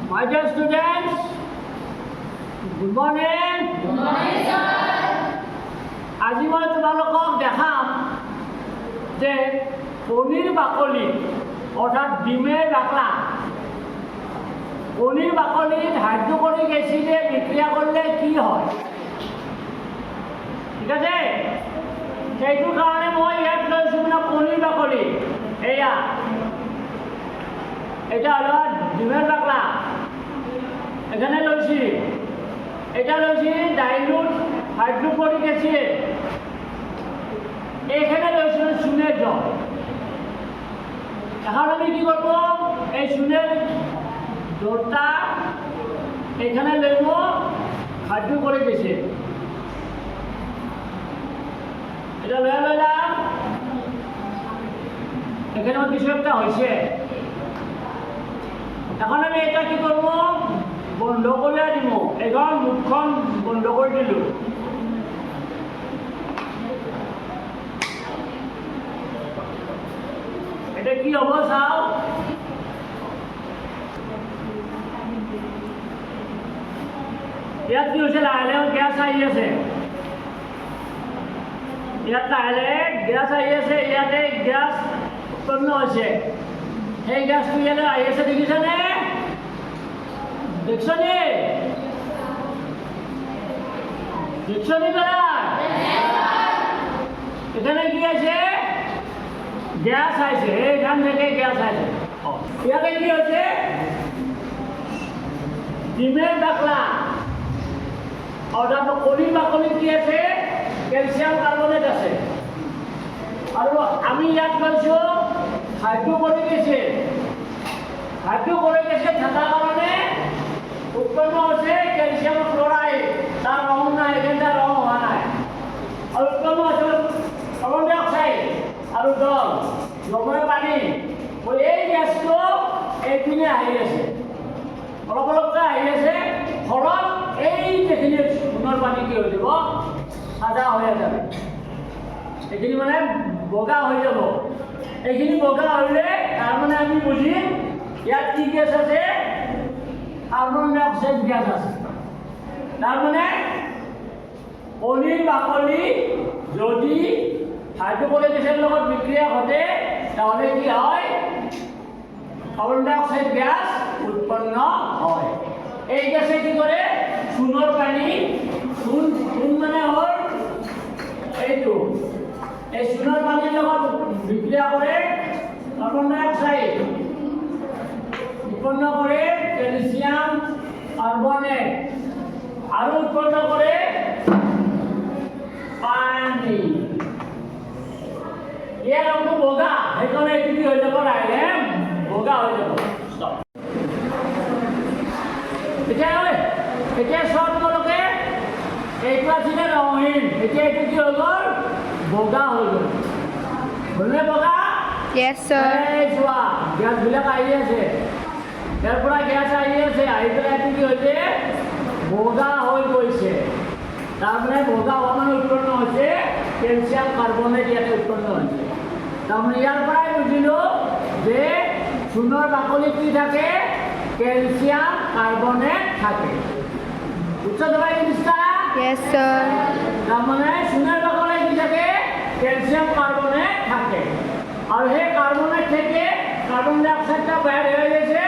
My dear students, good morning. Good morning, sir. আজি মই তোমালোকক দেখাম যে কণীৰ বাকলি অৰ্থাৎ ডিমেৰ বাকলা কণীৰ বাকলিত হাইড্ৰোক্লোৰিক এসিডে বিক্ৰিয়া কৰলে কি হয় ঠিক আছে সেইটো কাৰণে মই ইয়াত লৈছোঁ মানে কণীৰ বাকলি এয়া এটা হলো ডিমের বাকলা এখানে লৈছি এটা লৈছি ডাইলুট হাইড্রোক্লোরিক এসিড এখানে লৈছোঁ চুনের জল এখন আমি কি করব এই চুনের জলটা এখানে লইব হাইড্রোক্লোরিক এসিড এটা লইলাম এখানে কিছু একটা হয়েছে এখন আমি এটা কি করব বন্ধ করে দিব এখন মুখখন বন্ধ করে দিল এটা কি হব চাও ইয়াত কি হৈছে লাহে লাহে গেছ আহি আছে ইয়াত লাহে লাহে গেছ আহি আছে ইয়াতে গেছ উৎপন্ন হৈছে সেই গেছটো ইয়ালৈ আহি আছে দেখিছানে দেখছনি দেখছনি তারা এখানে কি আছে গ্যাস আছে এখান থেকে গ্যাস আছে ইয়াতে কি হচ্ছে ডিমের বাকলা অর্থাৎ কণীর বাকলিত কি আছে ক্যালসিয়াম কার্বনেট আছে আৰু আমি ইয়াত লৈছো হাইড্রোক্লোরিক এসিড হাইড্রোক্লোরিক এসিড থাকার কারণে উৎপন্ন হচ্ছে ক্যালসিয়াম ক্লোরাইড তার রং নাই এখানটা রং হওয়া নাই আর উৎপন্ন হচ্ছে কার্বন ডাই অক্সাইড আর জল লবণের পানি ওই এই গ্যাসটো এইপিনে আহি আছে অলপ অলপকৈ আহি আছে ফলত এই যেখিনি সোণৰ পানী কি হৈ যাব সাদা হৈ যাবে এইখিনি মানে বগা হৈ যাব এইখিনি বগা হলে তাৰ মানে আমি বুজিম ইয়াত কি গেছ আছে কার্বন ডাই অক্সাইড গ্যাস আছে তার মানে কণীর বাকলি যদি হাইড্রোক্লোরিক এসিডের লগত বিক্রিয়া ঘটে তাহলে কি হয় কার্বন ডাই অক্সাইড গ্যাস উৎপন্ন হয় এই গ্যাসে কি করে চুনের পানি চুন চুন মানে হল এইটো এই চুনের পানির লগত বিক্রিয়া করে কার্বন ডাই অক্সাইড উৎপন্ন করে ক্যালসিয়াম কার্বনেট আর উৎপন্ন করে পানি ইয়ার রঙ বগা এখানে এটি কি হয়ে যাব লাইলে বগা হয়ে যাব এতিয়া সব তোমালোকে এইটো আছিলে ৰঙহীন এতিয়া এইটো কি হৈ গ'ল বগা হৈ গ'ল হলনে বগা Yes, sir. এই চোৱা গেছবিলাক আহি আছে ইয়াৰ পৰা গেছ আহি আছে আহি পেলাই এইটো কি হৈছে বগা হৈ গৈছে তাৰমানে বগা হোৱা মানে উৎপন্ন হৈছে ক্যালসিয়াম কাৰ্বনেট ইয়াতে উৎপন্ন হৈছে তাৰমানে ইয়াৰ পৰাই বুজিলোঁ যে চূণৰ বাকলিত কি থাকে ক্যালসিয়াম কাৰ্বনেট থাকে উচ্চ দবাই নিষ্ঠা Yes, sir. তাৰমানে চূণৰ বাকলিত কি থাকে ক্যালসিয়াম কাৰ্বনেট থাকে আৰু সেই কাৰ্বনেট থেকে কাৰ্বন ডাই অক্সাইডটা বাইৰে হয়ে গেছে